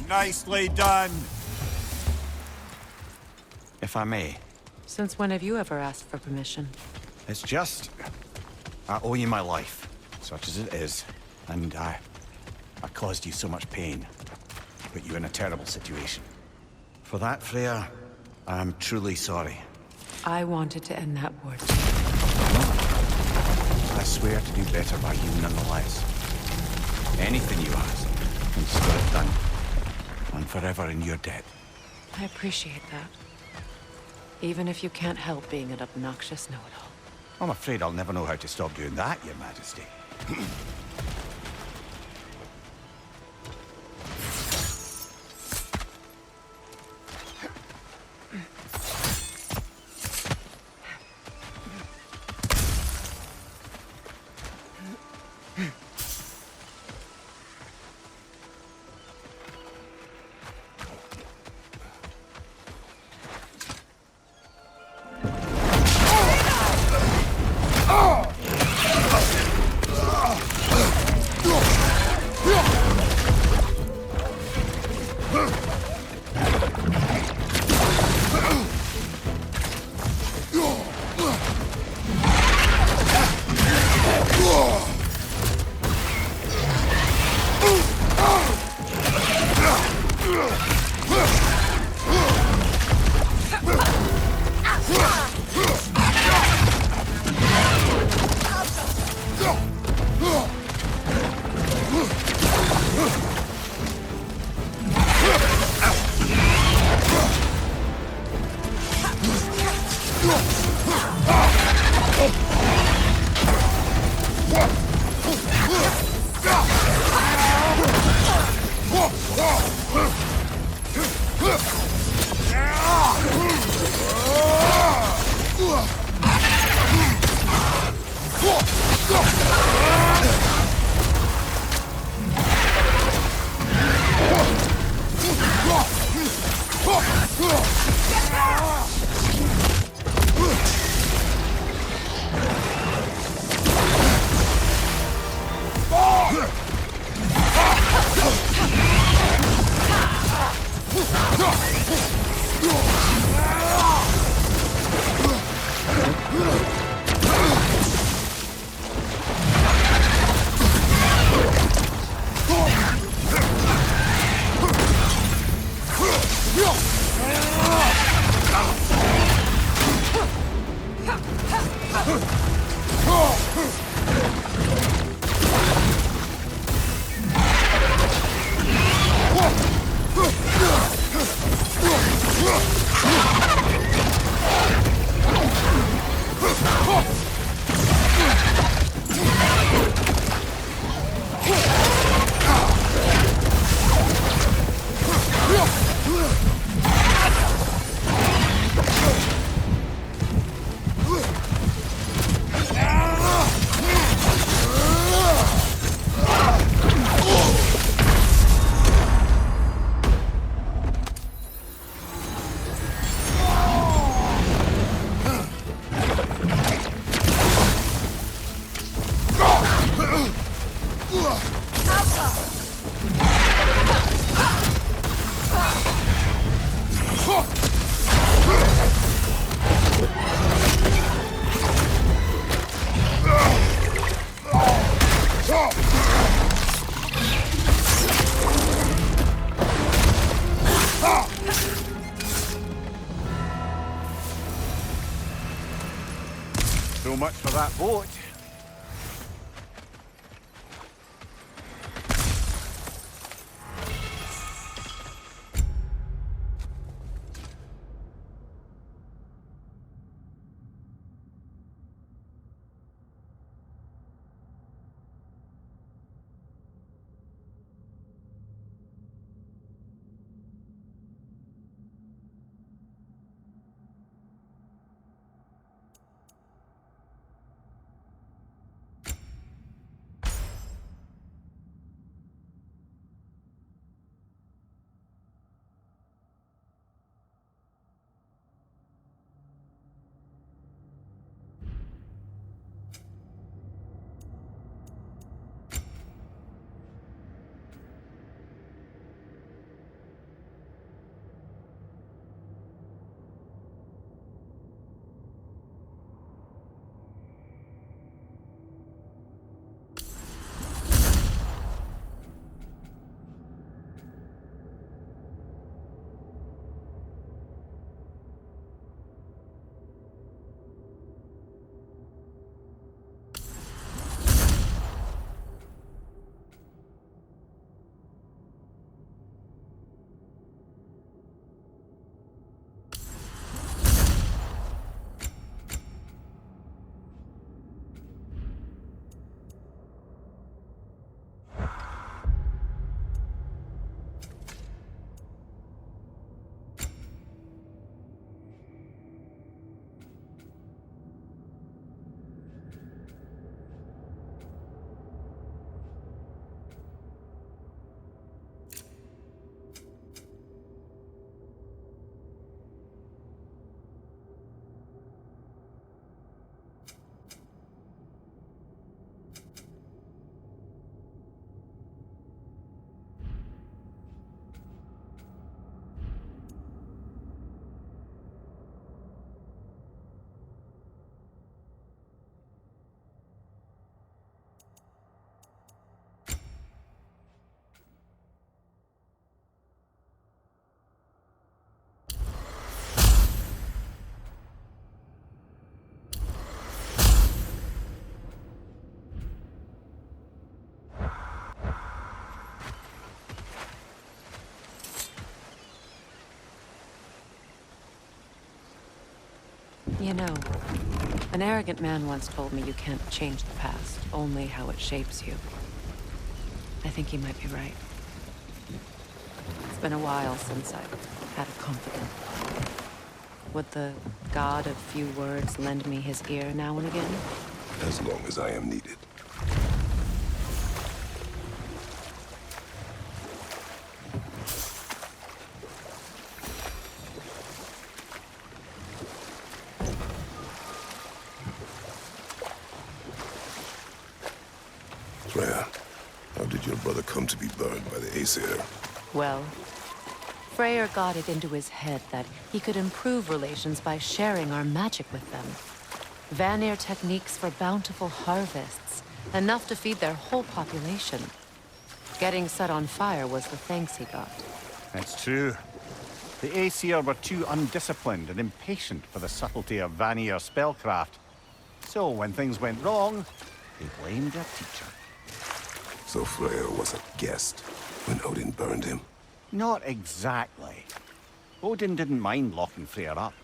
Nicely done. If I may. Since when have you ever asked for permission? It's just... I owe you my life, such as it is. And I caused you so much pain. Put you in a terrible situation. For that, Freya, I'm truly sorry. I wanted to end that war too. I swear to do better by you nonetheless. Anything you ask, and still it done. I'm forever in your debt. I appreciate that. Even if you can't help being an obnoxious know-it-all. I'm afraid I'll never know how to stop doing that, Your Majesty. So much for that boat. You know, an arrogant man once told me you can't change the past, only how it shapes you. I think he might be right. It's been a while since I've had a confidant. Would the god of few words lend me his ear now and again? As long as I am needed. Freya, how did your brother come to be burned by the Aesir? Well, Freyr got it into his head that he could improve relations by sharing our magic with them. Vanir techniques for bountiful harvests, enough to feed their whole population. Getting set on fire was the thanks he got. It's true. The Aesir were too undisciplined and impatient for the subtlety of Vanir spellcraft. So when things went wrong, they blamed their teacher. So Freya was a guest when Odin burned him? Not exactly. Odin didn't mind locking Freyr up.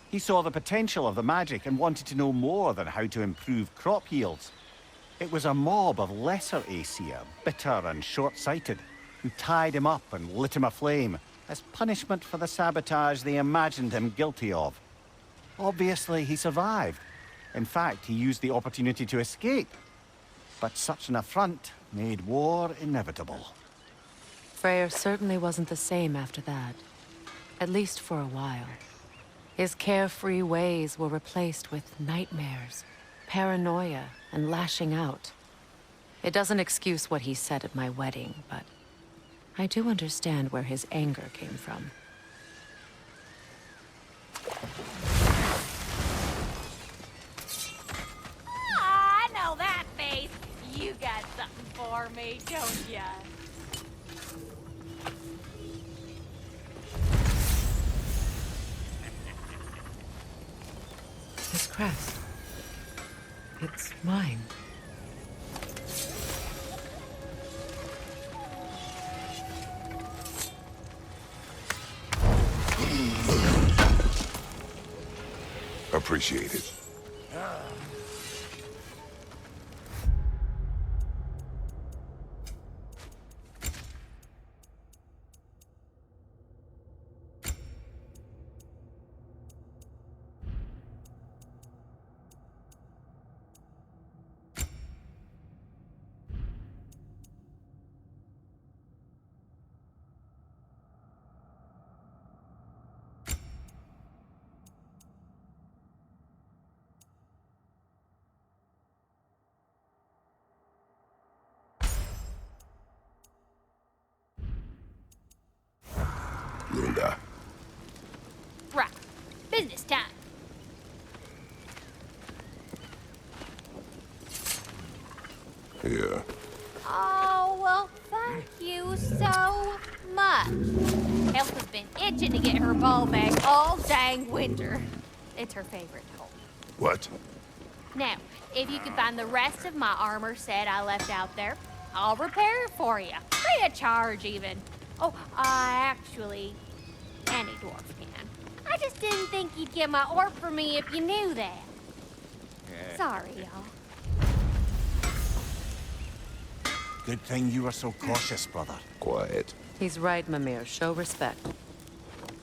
He saw the potential of the magic and wanted to know more than how to improve crop yields. It was a mob of lesser Aesir, bitter and short-sighted, who tied him up and lit him aflame as punishment for the sabotage they imagined him guilty of. Obviously, he survived. In fact, he used the opportunity to escape. But such an affront made war inevitable. Freyr certainly wasn't the same after that. At least for a while. His carefree ways were replaced with nightmares, paranoia, and lashing out. It doesn't excuse what he said at my wedding, but I do understand where his anger came from. Ah, I know that face. You got something for me, don't ya? His crest. It's mine. Appreciate it. Linda. Right. Business time. Here. Oh, well, thank you so much. Elf has been itching to get her ball back all dang winter. It's her favorite toy. What? Now, if you could find the rest of my armor set I left out there, I'll repair it for you. Free of charge, even. Oh, actually, any dwarf can. I just didn't think you'd get my orb for me if you knew that. Sorry, y'all. Good thing you were so cautious, brother. Quiet. He's right, Mimir. Show respect.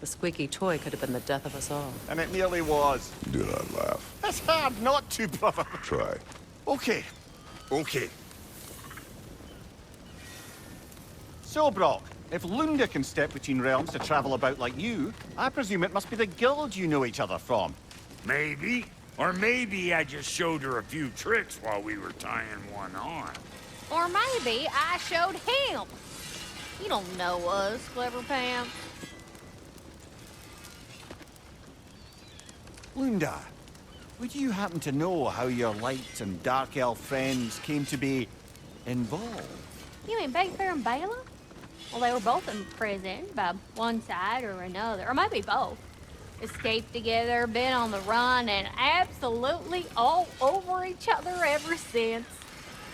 The squeaky toy could have been the death of us all. And it nearly was. Do not laugh. It's hard not to, brother. Try. Okay. Okay. So, Brock, if Lunda can step between realms to travel about like you, I presume it must be the guild you know each other from. Maybe. Or maybe I just showed her a few tricks while we were tying one on. Or maybe I showed him. You don't know us, Clever Pam. Lunda, would you happen to know how your light and dark elf friends came to be involved? You mean Big Bear and Bela? Well, they were both in prison by one side or another, or maybe both. Escaped together, been on the run, and absolutely all over each other ever since.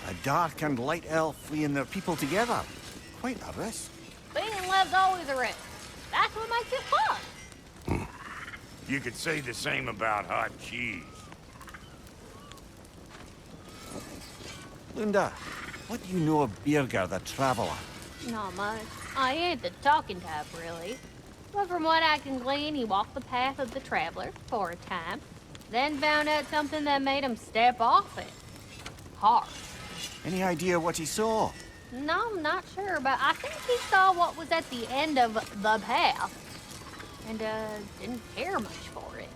A dark and light elf fleeing their people together. Quite a risk. Being in love's always a risk. That's what makes it fun. You could say the same about hot cheese. Lunda, what do you know of Birger the Traveler? Not much. I ain't the talking type, really. But from what I can glean, he walked the path of the traveler for a time, then found out something that made him step off it. Hard. Any idea what he saw? No, I'm not sure, but I think he saw what was at the end of the path. And, didn't care much for it.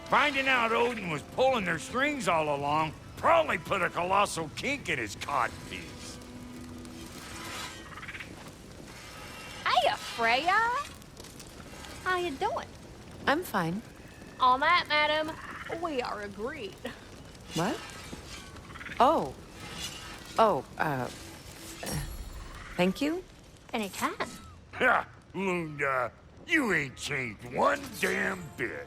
Finding out Odin was pulling their strings all along probably put a colossal kink in his codpiece. Hey, Freya! How you doing? I'm fine. On that, madam, we are agreed. What? Oh. Oh, thank you? Anytime. Ha! Lunda, you ain't changed one damn bit.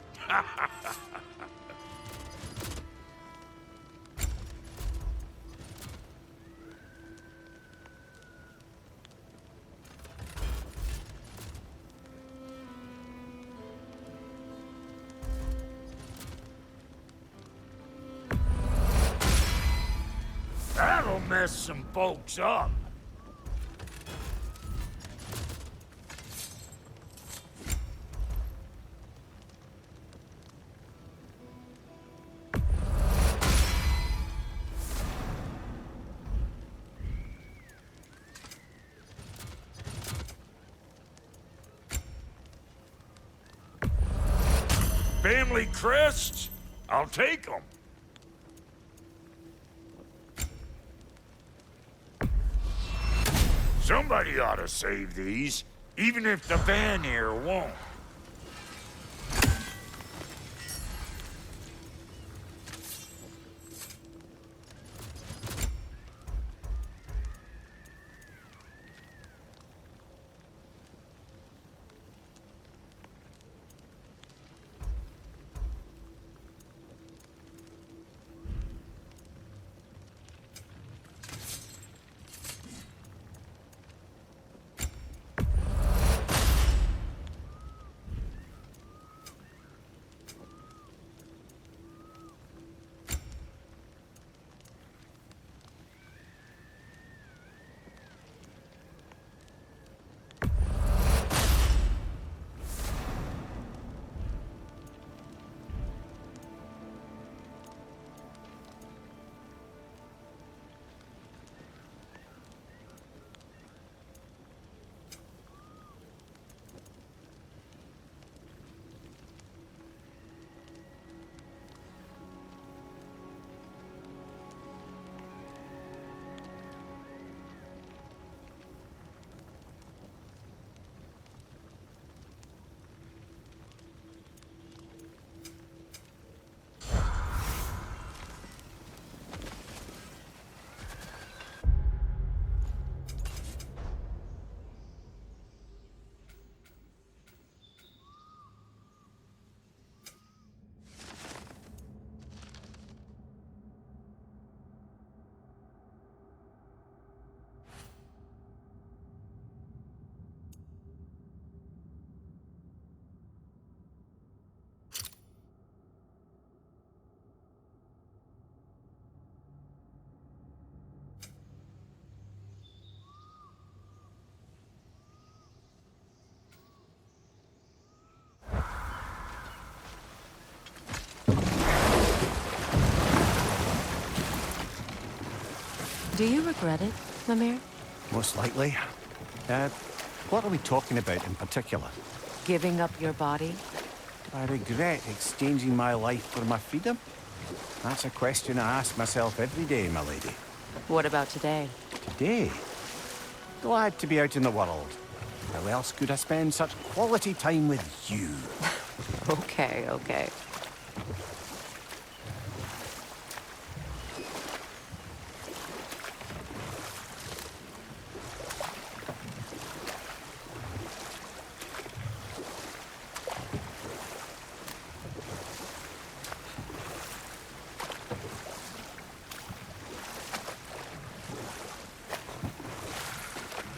That'll mess some folks up. Family crests? I'll take them. Somebody ought to save these, even if the Vanir won't. Do you regret it, Lemire? Most likely. What are we talking about in particular? Giving up your body? I regret exchanging my life for my freedom? That's a question I ask myself every day, my lady. What about today? Today? Glad to be out in the world. How else could I spend such quality time with you? Okay, okay.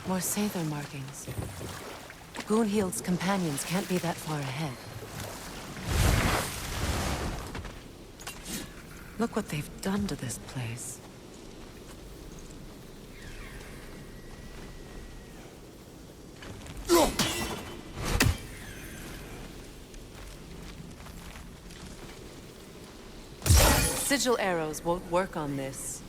More Sather markings. Goonhield's companions can't be that far ahead. Look what they've done to this place. Sigil arrows won't work on this.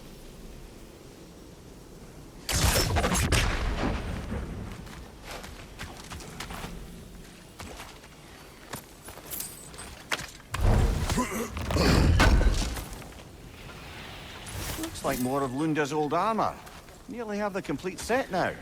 Looks like more of Lunda's old armor. Nearly have the complete set now.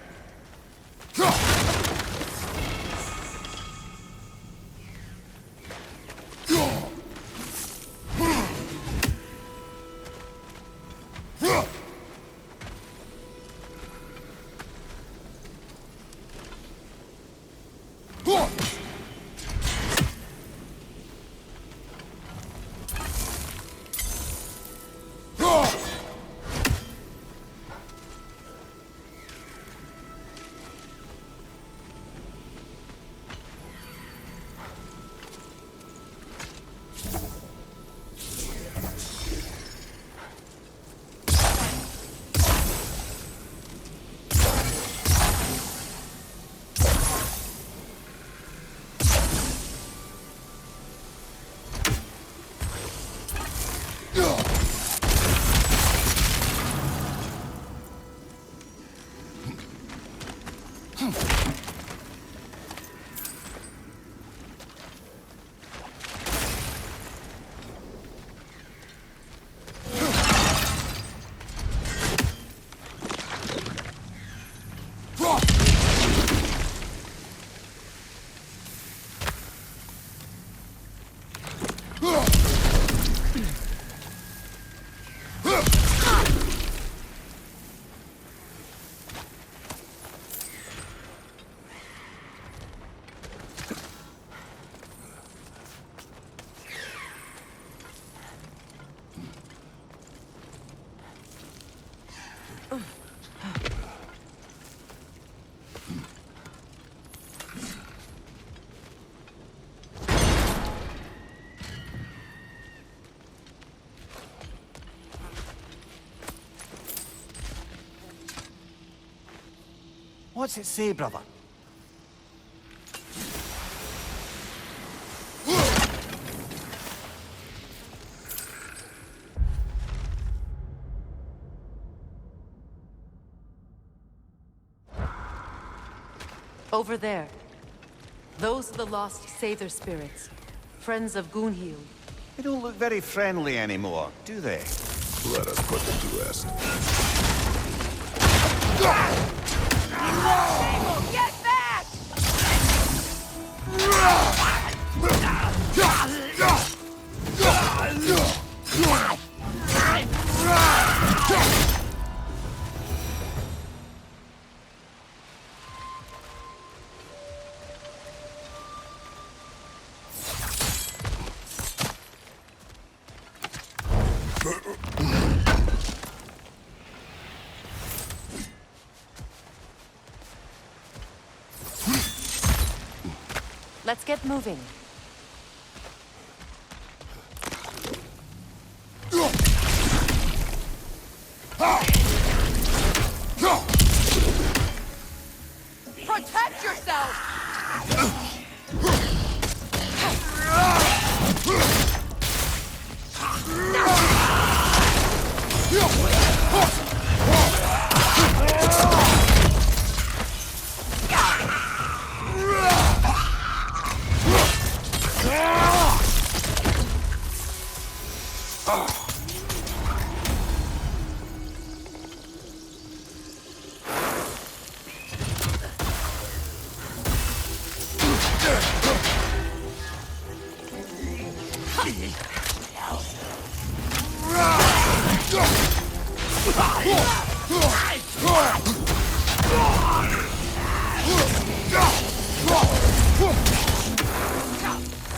What's it say, brother? Over there. Those are the lost Sather spirits. Friends of Goonhield. They don't look very friendly anymore, do they? Let us put them to rest. Get back! Let's get moving. Protect yourself!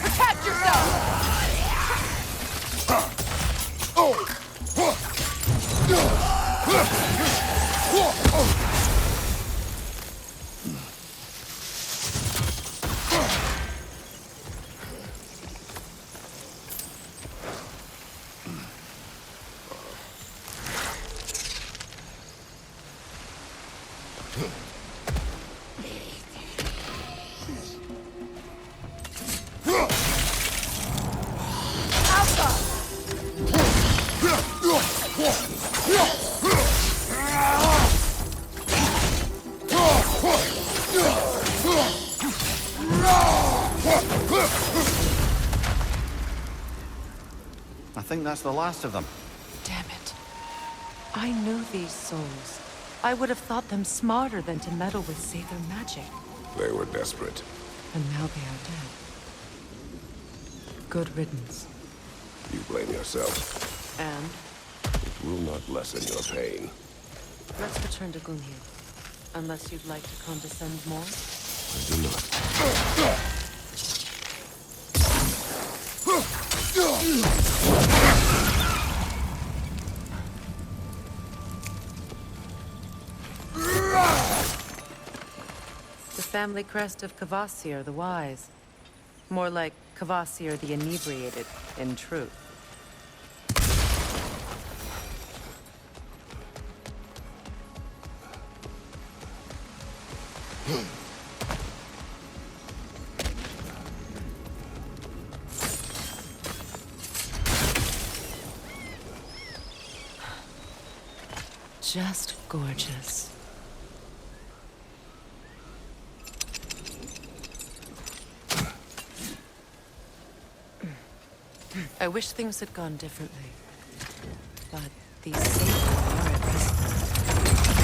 Protect yourself! I think that's the last of them. Damn it. I knew these souls. I would have thought them smarter than to meddle with Sather magic. They were desperate. And now they are dead. Good riddance. You blame yourself. And It will not lessen your pain. let's return to Gunhild. Unless you'd like to condescend more? I do not. The family crest of Kvasir the Wise. More like Kvasir the Inebriated, in truth. Just gorgeous. I wish things had gone differently. But these Sather are at risk.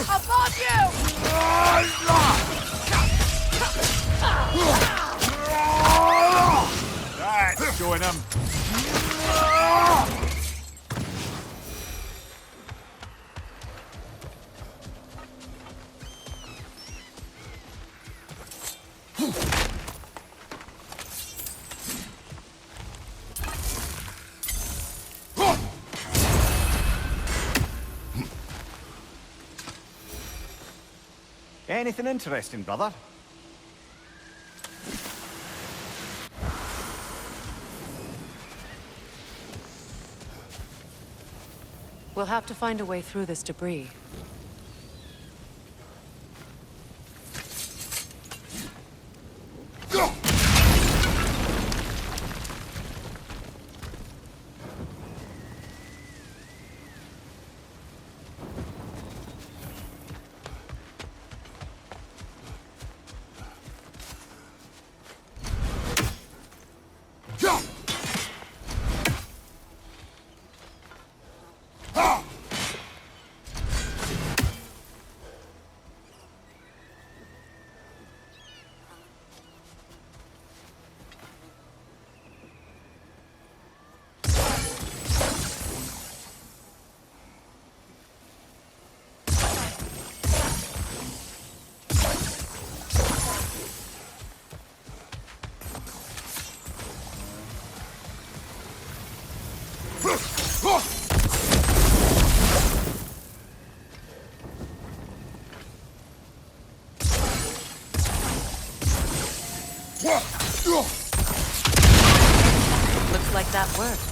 Above you! That's showing them. Anything interesting, brother? We'll have to find a way through this debris. Looks like that worked.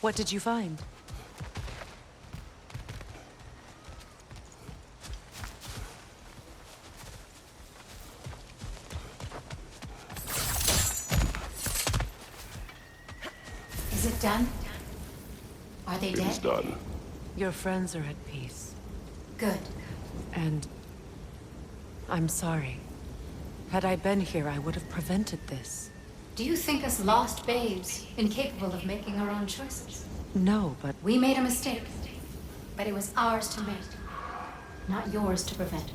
What did you find? Is it done? Are they It is dead? done. Your friends are at peace. Good. And I'm sorry. Had I been here, I would have prevented this. Do you think us lost babes, incapable of making our own choices? No, but We made a mistake, but it was ours to make, not yours to prevent.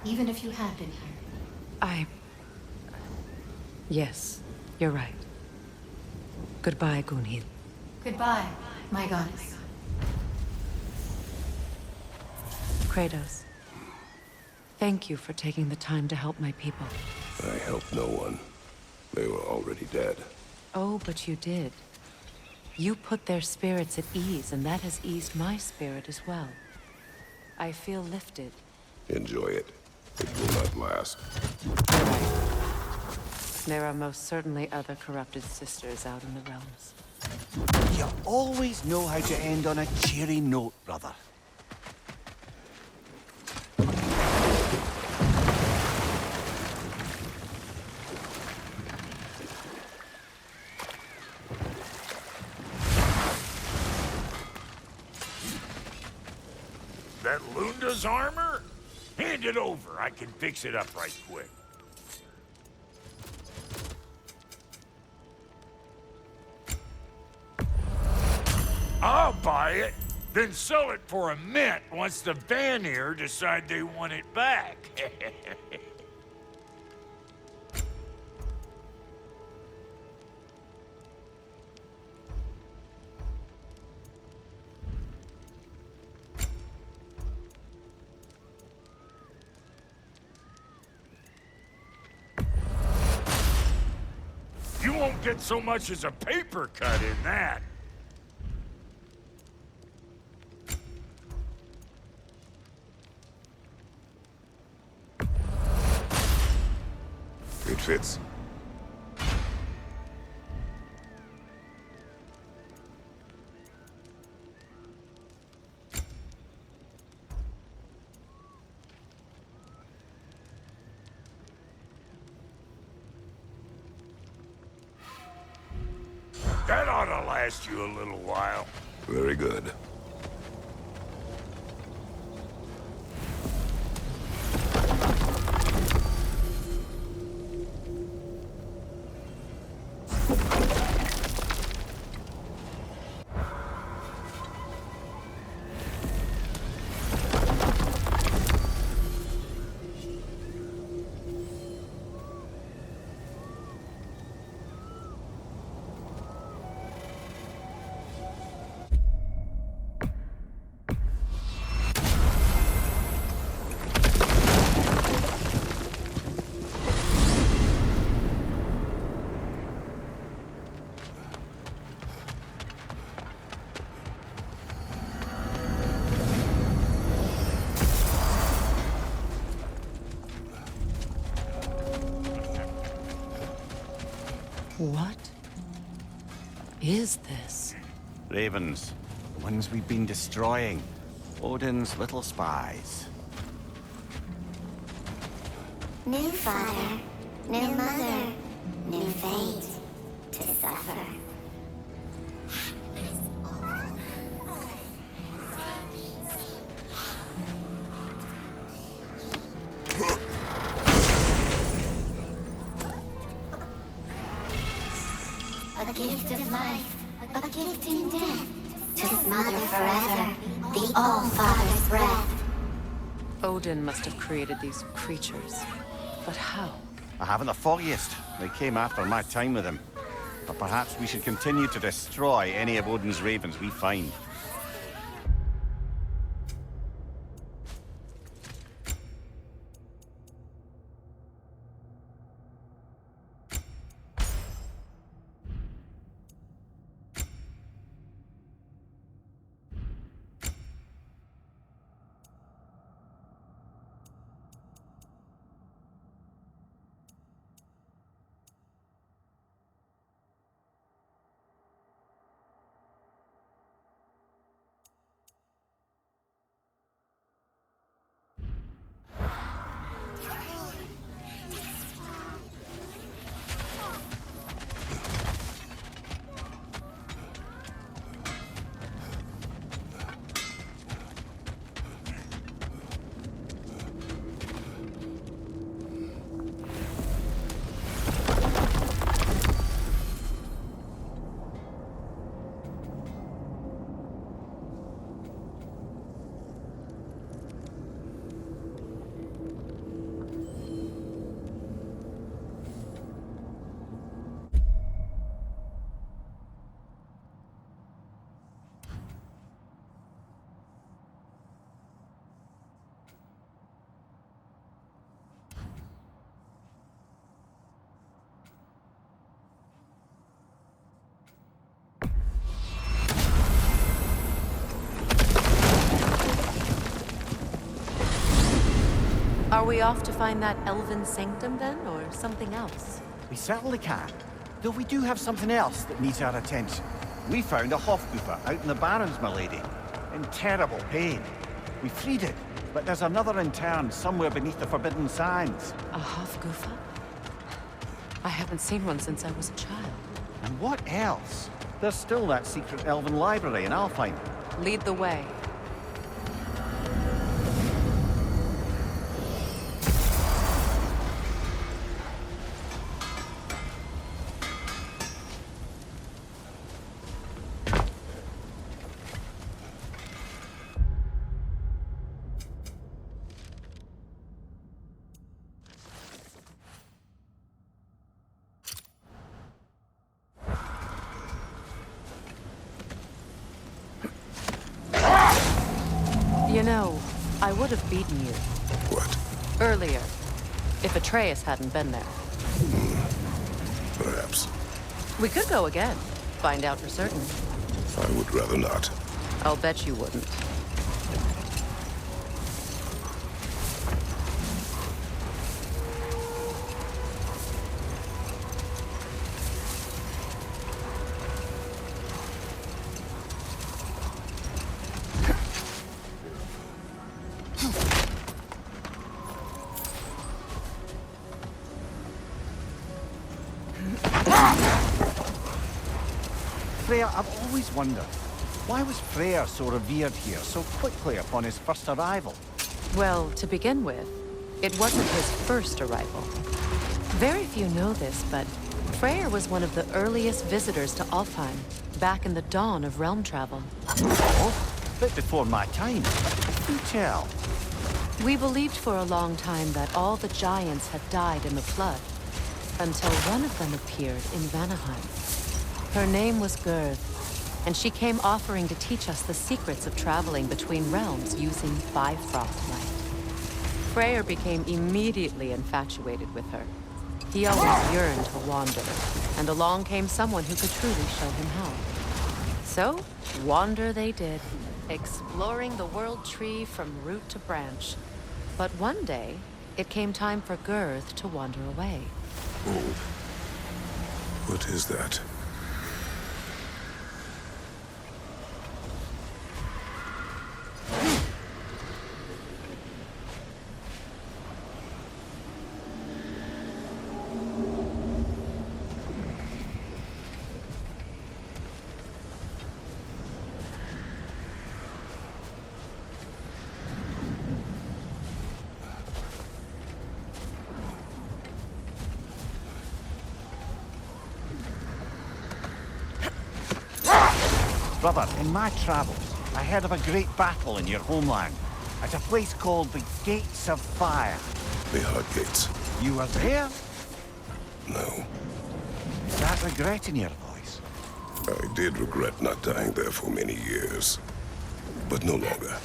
Even if you had been here. Yes, you're right. Goodbye, Gunhild. Goodbye, my goddess. Kratos. Thank you for taking the time to help my people. I helped no one. They were already dead. Oh, but you did. You put their spirits at ease, and that has eased my spirit as well. I feel lifted. Enjoy it. It will not last. You're right. There are most certainly other corrupted sisters out in the realms. You always know how to end on a cheery note, brother. That Lunda's armor? Hand it over. I can fix it up right quick. I'll buy it, then sell it for a mint once the Vanir decide they want it back. You won't get so much as a paper cut in that. It fits. That ought to last you a little while. Very good. What is this? Ravens. The ones we've been destroying. Odin's little spies. New father, new mother, new fate to suffer. A gift of life, a gift in death, to smother forever the All-Father's breath. Odin must have created these creatures. But how? I haven't the foggiest. They came after my time with him. But perhaps we should continue to destroy any of Odin's ravens we find. we off to find that elven sanctum then, or something else? We certainly can. Though we do have something else that needs our attention. We found a Hofgufer out in the Barrens, my lady. In terrible pain. We freed it, but there's another intern somewhere beneath the Forbidden Sands. A Hofgufa? I haven't seen one since I was a child. And what else? There's still that secret elven library in Alfheim. Lead the way. You know, I would have beaten you. What? Earlier, if Atreus hadn't been there. Perhaps. We could go again, find out for certain. I would rather not. I'll bet you wouldn't. Freya, I've always wondered, why was Freyr so revered here so quickly upon his first arrival? Well, to begin with, it wasn't his first arrival. Very few know this, but Freyr was one of the earliest visitors to Alfheim, back in the dawn of realm travel. Oh, a bit before my time. Do tell. We believed for a long time that all the giants had died in the flood, until one of them appeared in Vanaheim. Her name was Gerd, and she came offering to teach us the secrets of traveling between realms using Bifrost light. Freyr became immediately infatuated with her. He always yearned to wander, and along came someone who could truly show him how. So, wander they did, exploring the world tree from root to branch. But one day, it came time for Girth to wander away. Oh. What is that? Brother, in my travels, I heard of a great battle in your homeland, at a place called the Gates of Fire. The Hard Gates. You were there? No. Is that regret in your voice? I did regret not dying there for many years. But no longer.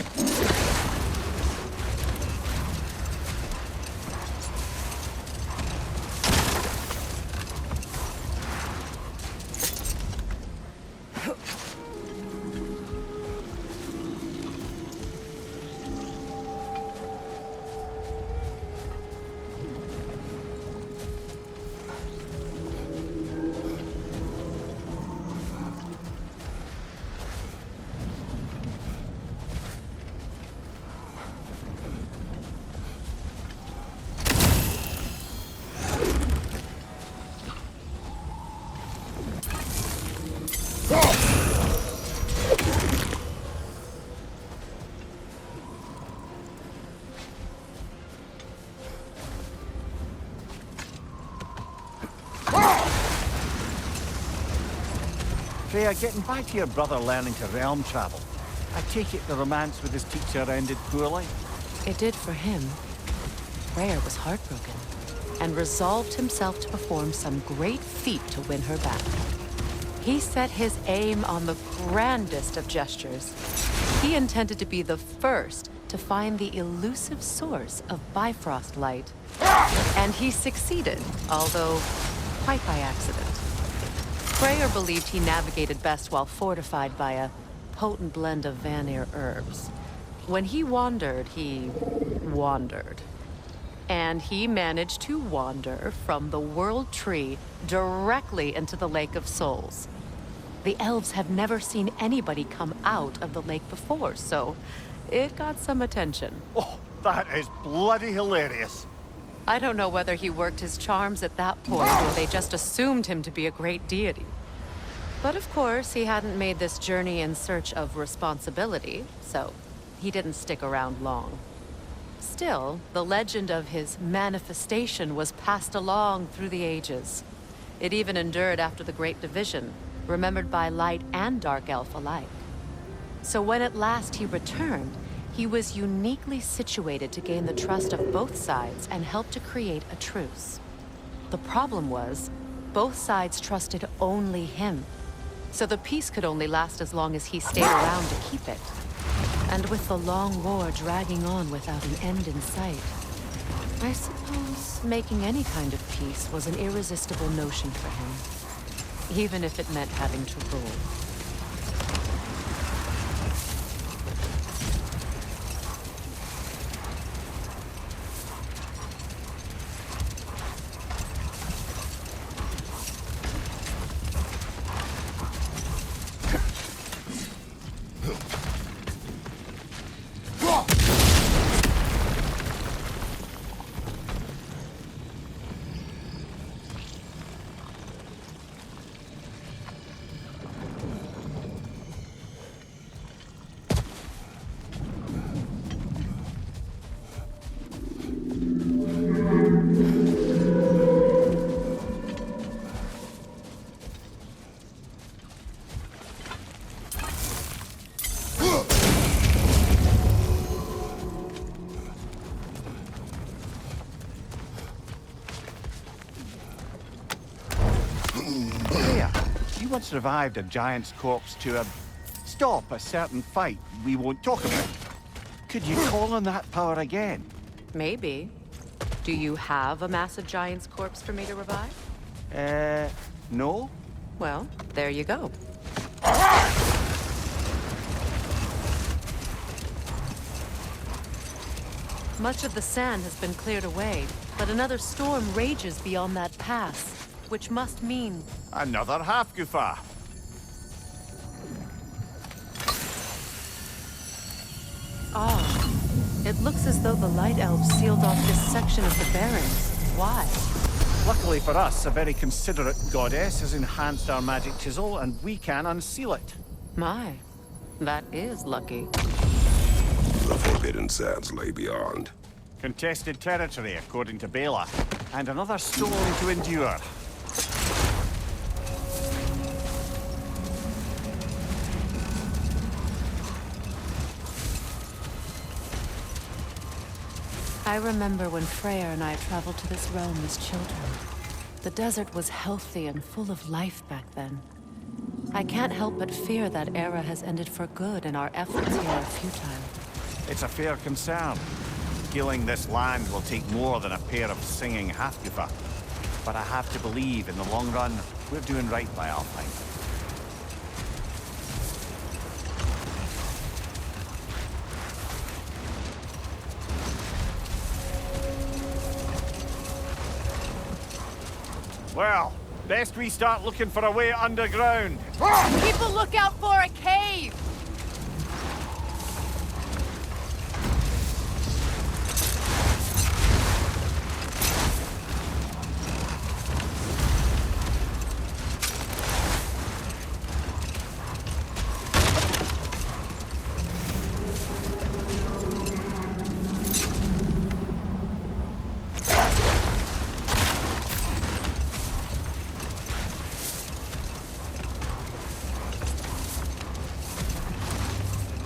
Freya, getting back to your brother learning to realm travel, I take it the romance with his teacher ended poorly? It did for him. Freyr was heartbroken, and resolved himself to perform some great feat to win her back. He set his aim on the grandest of gestures. He intended to be the first to find the elusive source of Bifrost light. And he succeeded, although quite by accident. Freyr believed he navigated best while fortified by a potent blend of Vanir herbs. When he wandered, he wandered. And he managed to wander from the World Tree directly into the Lake of Souls. The elves have never seen anybody come out of the lake before, so it got some attention. Oh, that is bloody hilarious. I don't know whether he worked his charms at that point or they just assumed him to be a great deity. But of course, he hadn't made this journey in search of responsibility, so he didn't stick around long. Still, the legend of his manifestation was passed along through the ages. It even endured after the Great Division, remembered by light and dark elf alike. So when at last he returned, he was uniquely situated to gain the trust of both sides and help to create a truce. The problem was, both sides trusted only him. So the peace could only last as long as he stayed around to keep it. And with the long war dragging on without an end in sight, I suppose making any kind of peace was an irresistible notion for him, even if it meant having to rule. You once revived a giant's corpse to stop a certain fight we won't talk about. Could you call on that power again? Maybe. Do you have a massive giant's corpse for me to revive? No? Well, there you go. Much of the sand has been cleared away, but another storm rages beyond that pass, which must mean... Another half-goofa. Ah, it looks as though the Light Elves sealed off this section of the Barrens. Why? Luckily for us, a very considerate goddess has enhanced our magic chisel, and we can unseal it. My, that is lucky. The forbidden sands lay beyond. Contested territory, according to Bela, and another storm to endure. I remember when Freya and I traveled to this realm as children. The desert was healthy and full of life back then. I can't help but fear that era has ended for good and our efforts here are futile. It's a fair concern. Healing this land will take more than a pair of singing half-goofa. But I have to believe, in the long run, we're doing right by Alpine. Well, best we start looking for a way underground. Keep a lookout for a cave!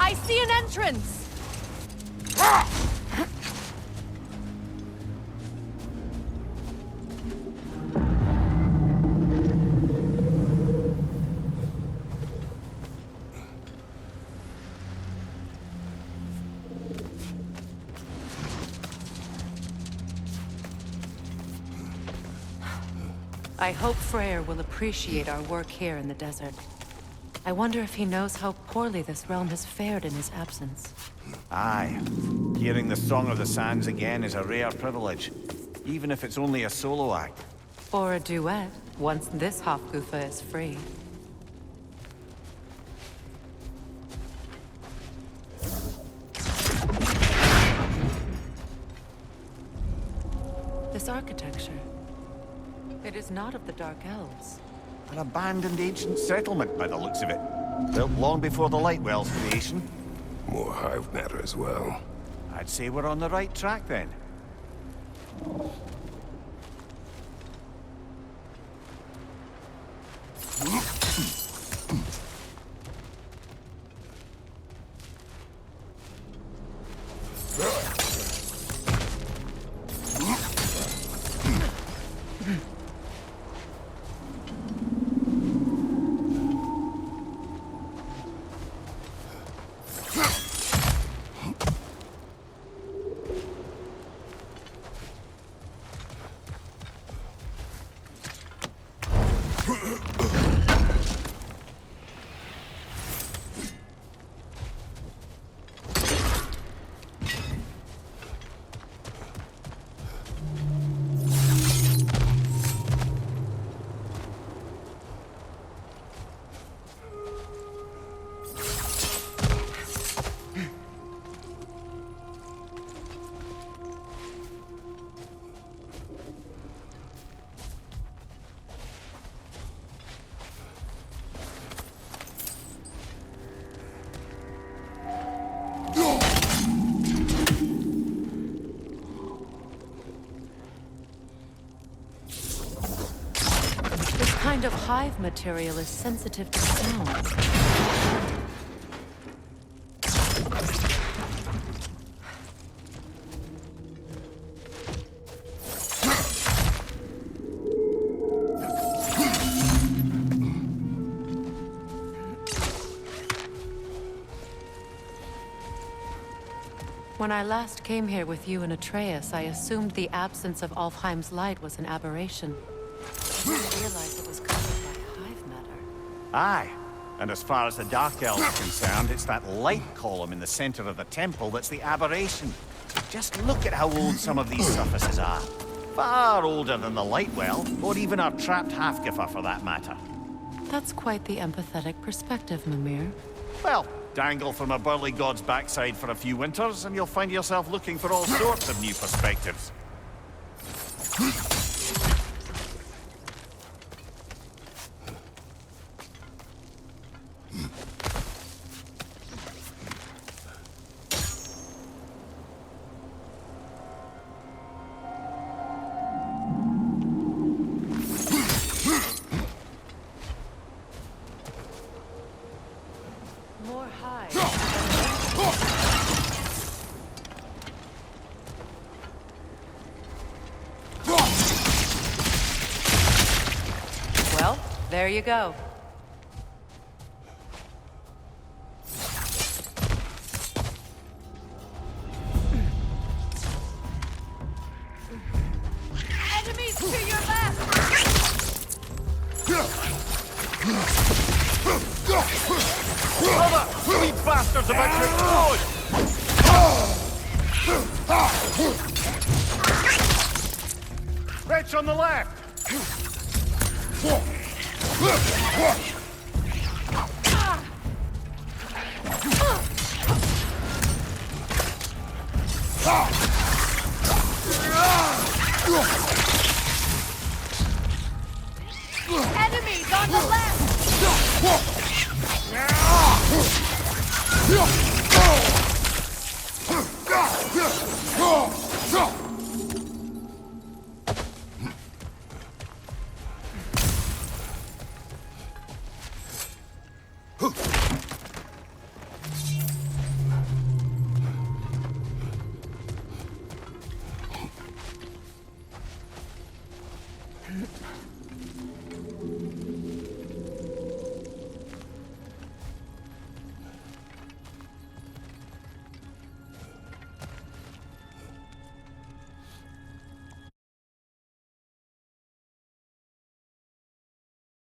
I see an entrance! I hope Freyr will appreciate our work here in the desert. I wonder if he knows how poorly this realm has fared in his absence. Aye. Hearing the Song of the Sands again is a rare privilege, even if it's only a solo act. Or a duet, once this Hofgufa is free. This architecture, it is not of the Dark Elves. An abandoned ancient settlement by the looks of it. Built long before the Lightwell's creation. More hive matter as well. I'd say we're on the right track then. This kind of hive material is sensitive to sound. When I last came here with you and Atreus, I assumed the absence of Alfheim's light was an aberration. I didn't realize it was caused by hive matter. Aye. And as far as the Dark Elves are concerned, it's that light column in the center of the temple that's the aberration. Just look at how old some of these surfaces are. Far older than the Lightwell, or even our trapped Hafgifa for that matter. That's quite the empathetic perspective, Mimir. Well, dangle from a burly god's backside for a few winters, and you'll find yourself looking for all sorts of new perspectives. More hive. Well, there you go. Enemies to your left! Brother! You bastards about to explode! Wretch on the left! Enemies on the left!